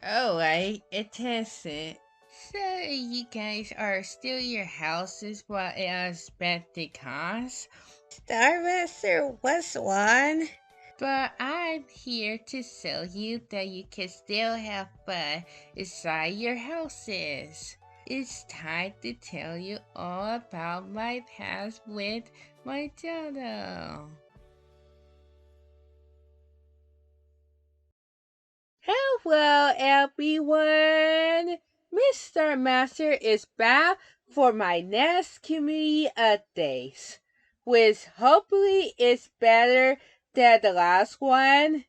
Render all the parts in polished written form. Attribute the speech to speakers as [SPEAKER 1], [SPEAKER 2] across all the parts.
[SPEAKER 1] Alright, it is it. So you guys are still in your houses while I spent the cars? Starmaster was one. But I'm here to tell you that you can still have fun inside your houses. It's time to tell you all about my past with my dodo. Hello, everyone. Mr. Master is back for my next community updates, which hopefully is better than the last one.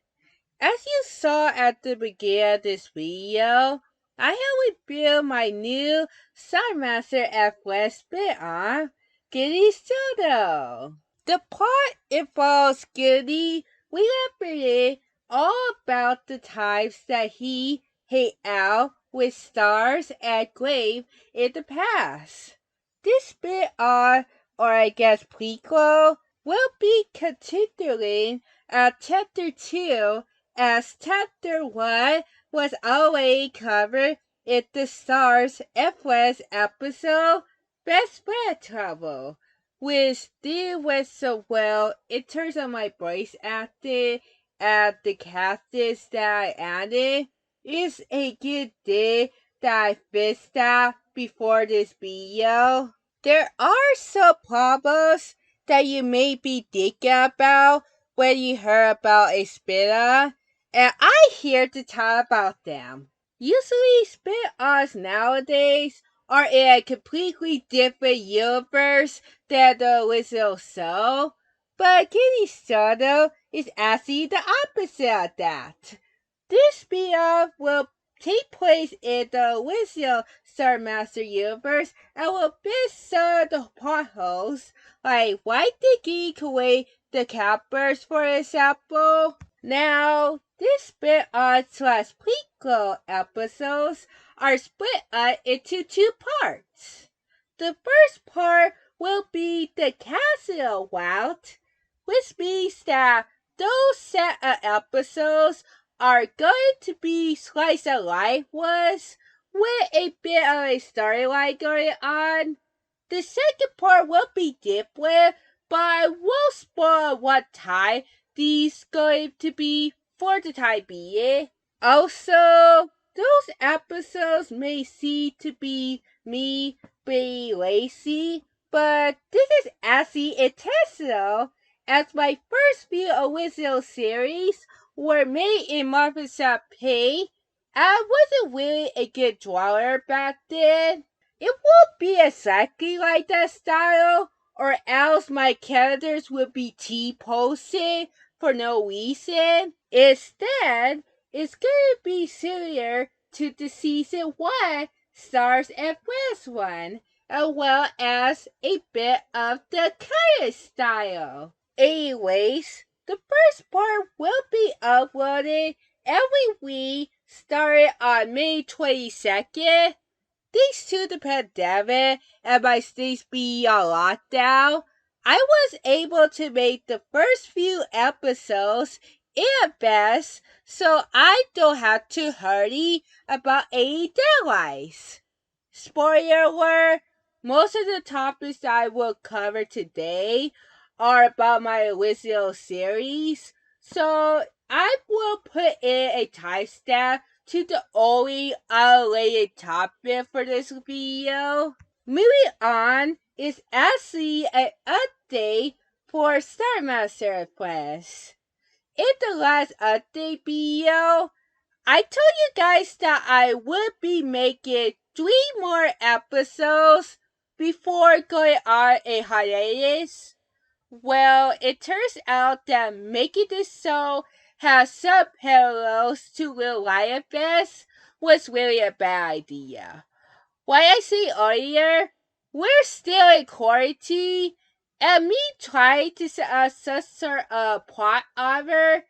[SPEAKER 1] As you saw at the beginning of this video, I have revealed my new Star Master F1 spin-off, Giddy Soto. The plot involves Giddy remembering all about the times that he hit out with stars and Grave in the past. This spin-off, or I guess prequel, will be continuing at Chapter 2 as Chapter 1 was already covered in the Stars F1 episode Best Friend Trouble, which did went so well in terms of my voice acting and the castings that I added. Is a good thing that I fixed that before this video. There are some problems that you may be thinking about when you heard about a spin-off, and I'm here to talk about them. Usually spin-offs nowadays are in a completely different universe than the original show, but Kitty Soto is actually the opposite of that. This spin-off will take place in the original Star Master universe and will fix some of the plot holes, like why did Geek away the cappers, for example. Now, this spin-off slash prequel episodes are split up into two parts. The first part will be the Castle route, which means that those set of episodes are going to be slice of life ones with a bit of a storyline going on. The second part will be different, but I will spoil what time these going to be for the time being. Also, those episodes may seem to be me being lazy, but this is actually intentional, as my first few original series were made in Marvel Shop Pay. I wasn't really a good drawer back then. It won't be exactly like that style, or else my characters would be T-posing for no reason. Instead, it's gonna be similar to the season 1 Stars and Friends one, as well as a bit of the current style. Anyways, the first part will be uploaded every week starting on May 22nd. Thanks to the pandemic and my states being on lockdown, I was able to make the first few episodes in advance so I don't have to hurry about any deadlines. Spoiler alert, most of the topics I will cover today are about my original series, so I will put in a timestamp to the only unrelated topic for this video. Moving on is actually an update for Star Master Quest. In the last update video, I told you guys that I would be making 3 more episodes before going on a hiatus. Well, it turns out that making this show has some parallels to real life events was really a bad idea. Like I said earlier, we're still in quarantine, and me trying to set up some sort of plot armor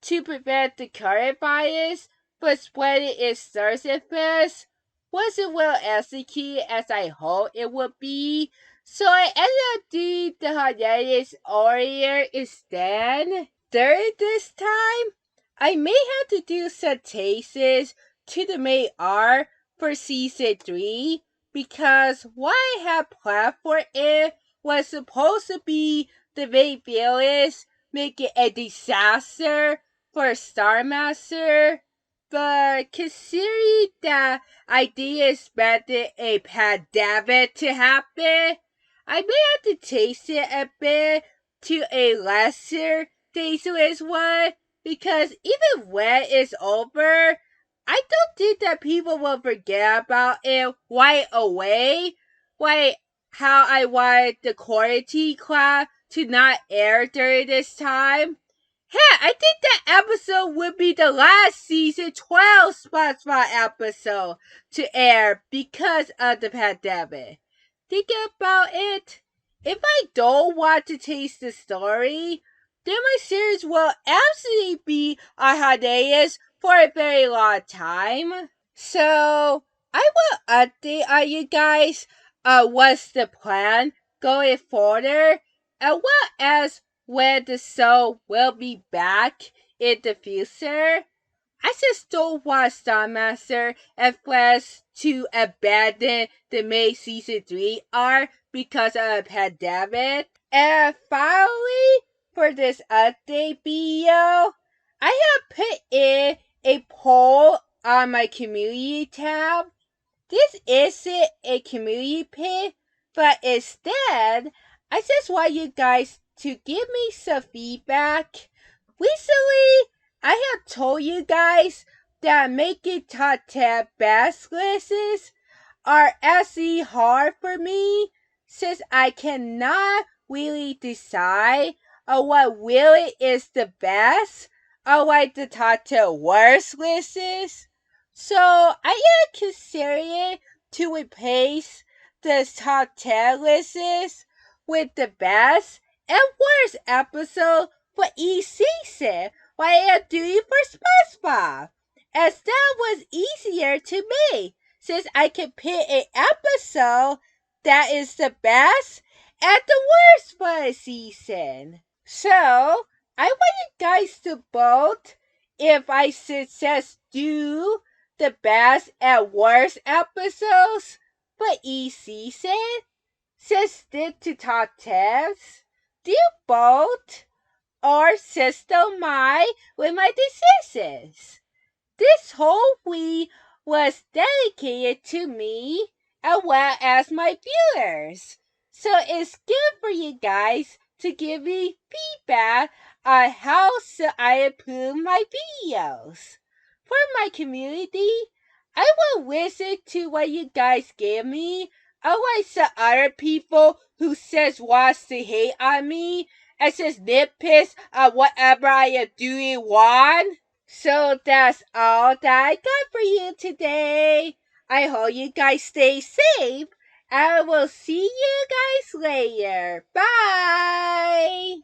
[SPEAKER 1] to prevent the current virus from spreading its surface wasn't well executed as I hoped it would be, so I ended up doing the hiatus earlier instead. During this time, I may have to do some tastes to the main arc for season 3 because what I had planned for it was supposed to be the main villains making a disaster for Star Master, but considering that I didn't expect a pandemic to happen, I may have to taste it a bit to a lesser tasteless one because even when it's over, I don't think that people will forget about it right away. Like how I wanted the quarantine class to not air during this time. Heck, I think that episode would be the last season 12 SpongeBob episode to air because of the pandemic. Thinking about it, if I don't want to taste the story, then my series will absolutely be on hiatus for a very long time. So, I will update on you guys what's the plan going forward, as well as when the show will be back in the future. I just don't want Star Master and Flash to abandon the May Season 3 arc because of a pandemic. And finally, for this update video, I have put in a poll on my community tab. This isn't a community pit, but instead, I just want you guys to give me some feedback. Recently, I have told you guys that making top 10 best lists are actually hard for me since I cannot really decide on what really is the best or what the top 10 worst list is. So I am considering to replace the top 10 lists with the best and worst episode for each season, like I am doing for SpongeBob, as that was easier to make since I can pick an episode that is the best and the worst for a season. So, I want you guys to vote if I should just do the best and worst episodes for each season. Just stick to top 10s. Do you vote? Or just mind with my decisions? This whole week was dedicated to me as well as my viewers. So it's good for you guys to give me feedback on how should I improve my videos. For my community, I will listen to what you guys give me, unlike some other people who says wants to hate on me and just nitpicks on whatever I am doing wrong. So that's all that I got for you today. I hope you guys stay safe. I will see you guys later. Bye!